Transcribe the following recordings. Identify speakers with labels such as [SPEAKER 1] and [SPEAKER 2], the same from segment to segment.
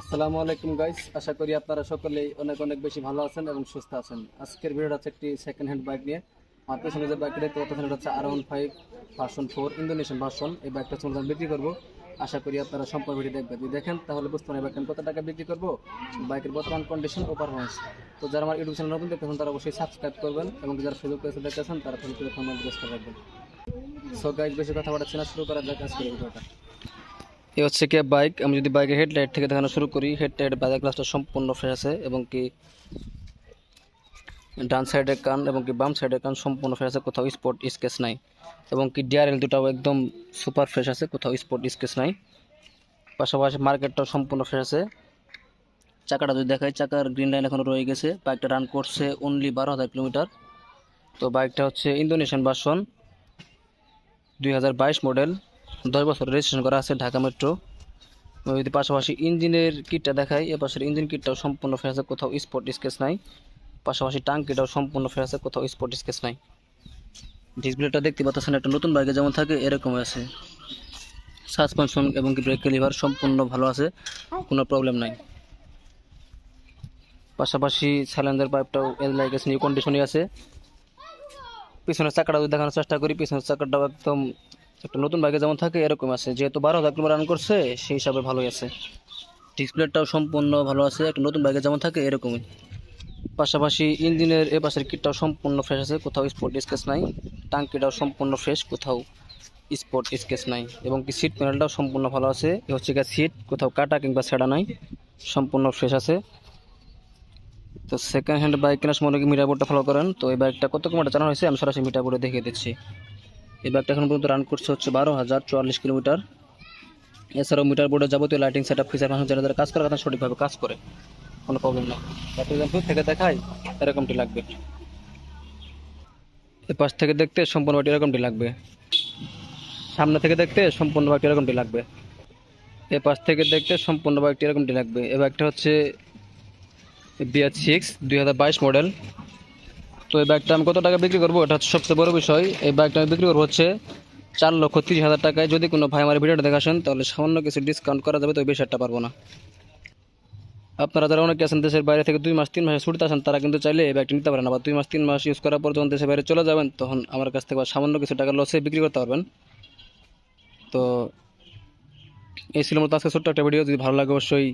[SPEAKER 1] আসসালামু আলাইকুম গাইস, আশা করি আপনারা সকলেই অনেক অনেক বেশি ভালো আছেন এবং সুস্থ আছেন। আজকের ভিডিওটা হচ্ছে একটি সেকেন্ড হ্যান্ড বাইক নিয়ে। আমার পেছনে যে বাইকটা দেখতে পাচ্ছেন এটা হচ্ছে R15 ভার্সন 4 ইন্দোনেশিয়ান ভার্সন। এই বাইকটা হচ্ছে আমি বিক্রি করবো। আশা করি আপনারা সম্পূর্ণ ভিডিও দেখবেন। যদি দেখেন তাহলে বুঝতে পারেন বাইকটা আমি কত টাকা বিক্রি করবো, বাইকের বর্তমান কন্ডিশন ও পারফরমেন্স। তো যারা আমার ইউটিউব চ্যানেল নতুন দেখতেছেন তারা অবশ্যই সাবস্ক্রাইব করবেন এবং যারা ফেসবুক পেজে দেখতেছেন তারা ফেসবুকে কমেন্ট করে রাখবেন। সো গাইস, বেশি কথা বাড়াচ্ছি না, শুরু করা যাক আজকের ভিডিওটা। এই হচ্ছে কি বাইক। আমি যদি বাইকের হেডলাইট থেকে দেখানো শুরু করি, হেডলাইট বাইরের গ্লাসটা সম্পূর্ণ ফ্রেশ আছে এবং কি ডান সাইডের কান এবং কি বাম সাইডের কান সম্পূর্ণ ফ্রেশ আছে, কোথাও স্পট স্কেচ নাই। এবং কি ডিআরএল দুটাও একদম সুপার ফ্রেশ আছে, কোথাও স্পট স্কেচ নাই। পাশাপাশি মার্কেটটাও সম্পূর্ণ ফ্রেশ আছে। চাকাটা যদি দেখাই, চাকার গ্রিন লাইন এখনও রয়ে গেছে। বাইকটা রান করছে অনলি 12,000 কিলোমিটার। তো বাইকটা হচ্ছে ইন্দোনেশিয়ান ভার্সন, 2022 মডেল, 10 বছর রেজিস্ট্রেশন করা আছে ঢাকা মেট্রো। যদি পাশাপাশি ইঞ্জিনের কিটটা দেখাই, এ পাশের ইঞ্জিন কিটটাও সম্পূর্ণ ফ্রেশ আছে, কোথাও স্পট স্কেচ নাই। পাশাপাশি টাঙ্কিটাও সম্পূর্ণ ফ্রেশ আছে, কোথাও স্পট স্কেচ নাই। ডিসপ্লেটা দেখতে পাচ্ছেন একটা নতুন বাইকে যেমন থাকে এরকম আছে। সাসপেনশন এবং কি ব্রেক লিভার সম্পূর্ণ ভালো আছে, কোনো প্রবলেম নাই। পাশাপাশি সাইলেন্সার পাইপটাও এজ লাইক এস নিউ কন্ডিশনে আছে। পিছনের চাকাটা যদি দেখানোর চেষ্টা করি, পিছনের চাকাটাও একদম একটা নতুন বাইকে যেমন থাকে এরকম আছে। যেহেতু 12,000 কিলোমিটার রান করছে সেই হিসাবে ভালোই আছে। ডিসপ্লেটাও সম্পূর্ণ ভালো আছে, একটা নতুন বাইকে যেমন থাকে এরকমই। পাশাপাশি ইঞ্জিনের এ পাশের কিটটাও সম্পূর্ণ ফ্রেশ আছে, কোথাও স্পট স্কেচ নাই। টাঙ্কিটাও সম্পূর্ণ ফ্রেশ, কোথাও স্পট স্কেচ নাই। এবং কি সিট প্যানেলটাও সম্পূর্ণ ভালো আছে। এ হচ্ছে গিয়ে সিট, কোথাও কাটা কিংবা ছেঁড়া নাই, সম্পূর্ণ ফ্রেশ আছে। তো সেকেন্ড হ্যান্ড বাইক কেনার সময় মিটার বোর্ডটা ফলো করেন। তো এই বাইকটা কত কিলোমিটার চালানো হয়েছে আমি সরাসরি মিটার বোর্ডে দেখিয়ে দিচ্ছি। এই বাইকটা এখন পর্যন্ত রান করছে হচ্ছে 12,044 কিলোমিটার। এছাড়াও মিটার বোর্ডে যাবতীয় lighting set up feature function যারা কাজ করার কথা সঠিকভাবে কাজ করে, কোনো প্রবলেম নেই। দূর থেকে দেখাই এরকমটি লাগবে, এ পাশ থেকে দেখতে সম্পূর্ণ বাইকটি এরকমটি লাগবে, সামনে থেকে দেখতে সম্পূর্ণ বাইকটি এরকমটি লাগবে, এ পাশ থেকে দেখতে সম্পূর্ণ বাইকটি এরকমটি লাগবে। এই বাইকটা হচ্ছে BH6 2022 মডেল। তো এই বাইকটা আমি কত টাকা বিক্রি করবো এটা হচ্ছে সবচেয়ে বড় বিষয়। এই বাইকটা আমি বিক্রি করবো হচ্ছে 4,30,000 টাকায়। যদি কোনো ভাই আমার ভিডিওটা দেখাসেন তাহলে সামান্য কিছু ডিসকাউন্ট করা যাবে, তো বেশি একটা পারবো না। আপনারা যারা অনেকে আছেন দেশের বাইরে থেকে 2 মাস 3 মাসে ছুটিতে আসেন, তারা কিন্তু চাইলে এই ব্যাগটি নিতে পারেন। আবার 2 মাস 3 মাস ইউজ করার পর যখন দেশের বাইরে চলে যাবেন তখন আমার কাছ থেকে সামান্য কিছু টাকা লসে বিক্রি করতে পারবেন। তো এই ছিল মতো আজকে ছোট্ট একটা ভিডিও। যদি ভালো লাগে অবশ্যই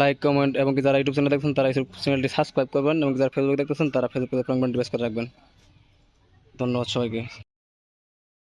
[SPEAKER 1] লাইক কমেন্ট এবং যারা ইউটিউব চ্যানেল দেখছেন তারা ইউটিউব চ্যানেলটি সাবস্ক্রাইব করবেন এবং যারা ফেসবুক দেখতেছেন তারা ফেসবুক পেজে ফ্রেন্ড রিকোয়েস্ট করে রাখবেন। ধন্যবাদ সবাইকে।